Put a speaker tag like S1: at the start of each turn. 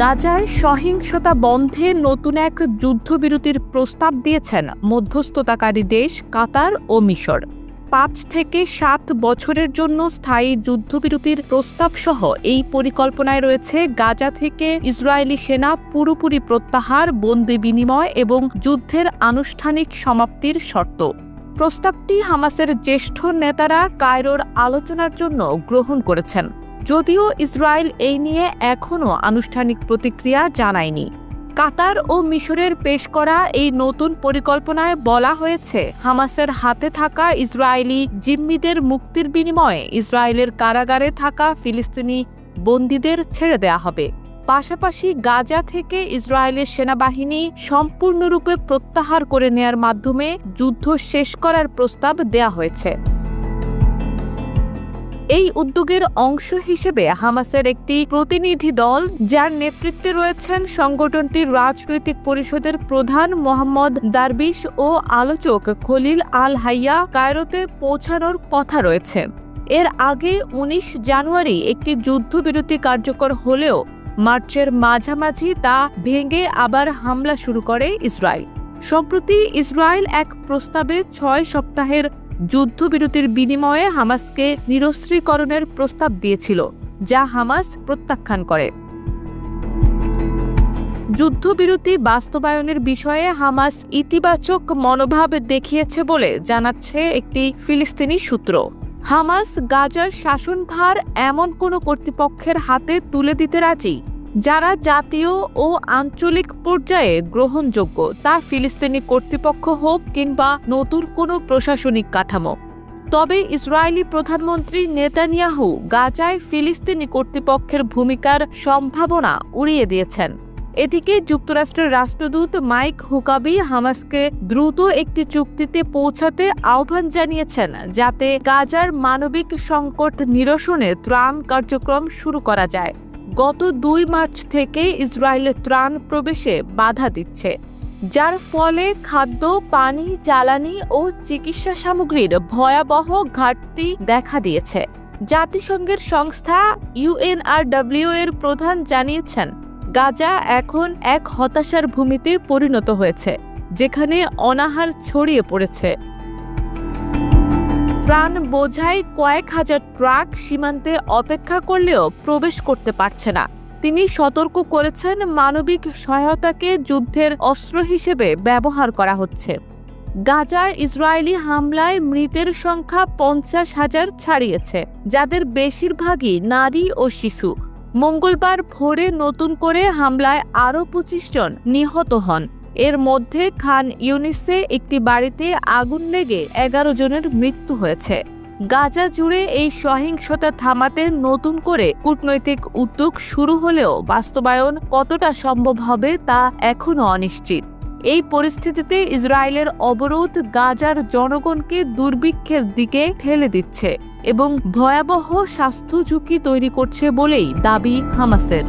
S1: গাজায় সহিংসতা বন্ধে নতুন এক যুদ্ধবিরতির প্রস্তাব দিয়েছেন মধ্যস্থতাকারী দেশ কাতার ও মিশর। ৫ থেকে ৭ বছরের জন্য স্থায়ী যুদ্ধবিরতির প্রস্তাবসহ এই পরিকল্পনায় রয়েছে গাজা থেকে ইসরায়েলি সেনা পুরোপুরি প্রত্যাহার, বন্দি বিনিময় এবং যুদ্ধের আনুষ্ঠানিক সমাপ্তির শর্ত। প্রস্তাবটি হামাসের জ্যেষ্ঠ নেতারা কায়রোর আলোচনার জন্য গ্রহণ করেছেন, যদিও ইসরায়েল এই নিয়ে এখনও আনুষ্ঠানিক প্রতিক্রিয়া জানায়নি। কাতার ও মিশরের পেশ করা এই নতুন পরিকল্পনায় বলা হয়েছে, হামাসের হাতে থাকা ইসরায়েলি জিম্মিদের মুক্তির বিনিময়ে ইসরায়েলের কারাগারে থাকা ফিলিস্তিনি বন্দীদের ছেড়ে দেয়া হবে। পাশাপাশি গাজা থেকে ইসরায়েলের সেনাবাহিনী সম্পূর্ণরূপে প্রত্যাহার করে নেয়ার মাধ্যমে যুদ্ধ শেষ করার প্রস্তাব দেয়া হয়েছে। এই উদ্যোগের অংশ হিসেবে হামাসের একটি প্রতিনিধি দল, যার নেতৃত্বে রয়েছেন সংগঠনটির রাজনৈতিক পরিষদের প্রধান মোহাম্মদ দারবিশ ও আলোচক খলিল আল হাইয়া, কায়রোতে পৌঁছানোর কথা রয়েছে। এর আগে ১৯ জানুয়ারি একটি যুদ্ধবিরতি কার্যকর হলেও মার্চের মাঝামাঝি তা ভেঙে আবার হামলা শুরু করে ইসরায়েল। সম্প্রতি ইসরায়েল এক প্রস্তাবে ৬ সপ্তাহের যুদ্ধবিরতির বিনিময়ে হামাসকে নিরস্ত্রীকরণের প্রস্তাব দিয়েছিল, যা হামাস প্রত্যাখ্যান করে। যুদ্ধবিরতি বাস্তবায়নের বিষয়ে হামাস ইতিবাচক মনোভাব দেখিয়েছে বলে জানাচ্ছে একটি ফিলিস্তিনি সূত্র। হামাস গাজার শাসনভার এমন কোনো কর্তৃপক্ষের হাতে তুলে দিতে রাজি যারা জাতীয় ও আঞ্চলিক পর্যায়ে গ্রহণযোগ্য, তা ফিলিস্তিনি কর্তৃপক্ষ হোক কিংবা নতুন কোনো প্রশাসনিক কাঠামো। তবে ইসরায়েলি প্রধানমন্ত্রী নেতানিয়াহু গাজায় ফিলিস্তিনি কর্তৃপক্ষের ভূমিকার সম্ভাবনা উড়িয়ে দিয়েছেন। এদিকে যুক্তরাষ্ট্রের রাষ্ট্রদূত মাইক হুকাবি হামাসকে দ্রুত একটি চুক্তিতে পৌঁছাতে আহ্বান জানিয়েছেন, যাতে গাজার মানবিক সংকট নিরসনে ত্রাণ কার্যক্রম শুরু করা যায়। গত ২ মার্চ থেকে ইসরায়েলের ত্রাণ প্রবেশে বাধা দিচ্ছে, যার ফলে খাদ্য, পানি, জ্বালানি ও চিকিৎসা সামগ্রীর ভয়াবহ ঘাটতি দেখা দিয়েছে। জাতিসংঘের সংস্থা UNRW এর প্রধান জানিয়েছেন, গাজা এখন এক হতাশার ভূমিতে পরিণত হয়েছে, যেখানে অনাহার ছড়িয়ে পড়েছে। ত্রাণ বোঝাই কয়েক হাজার ট্রাক সীমান্তে অপেক্ষা করলেও প্রবেশ করতে পারছে না। তিনি সতর্ক করেছেন, মানবিক সহায়তাকে যুদ্ধের অস্ত্র হিসেবে ব্যবহার করা হচ্ছে। গাজায় ইসরায়েলি হামলায় মৃতের সংখ্যা ৫০,০০০ ছাড়িয়েছে, যাদের বেশিরভাগই নারী ও শিশু। মঙ্গলবার ভোরে নতুন করে হামলায় আরও ২৫ জন নিহত হন। এর মধ্যে খান ইউনিসে একটি বাড়িতে আগুন লেগে ১১ জনের মৃত্যু হয়েছে। গাজা জুড়ে এই সহিংসতা থামাতে নতুন করে কূটনৈতিক উদ্যোগ শুরু হলেও বাস্তবায়ন কতটা সম্ভব হবে তা এখনও অনিশ্চিত। এই পরিস্থিতিতে ইসরায়েলের অবরোধ গাজার জনগণকে দুর্ভিক্ষের দিকে ঠেলে দিচ্ছে এবং ভয়াবহ স্বাস্থ্য ঝুঁকি তৈরি করছে বলেই দাবি হামাসের।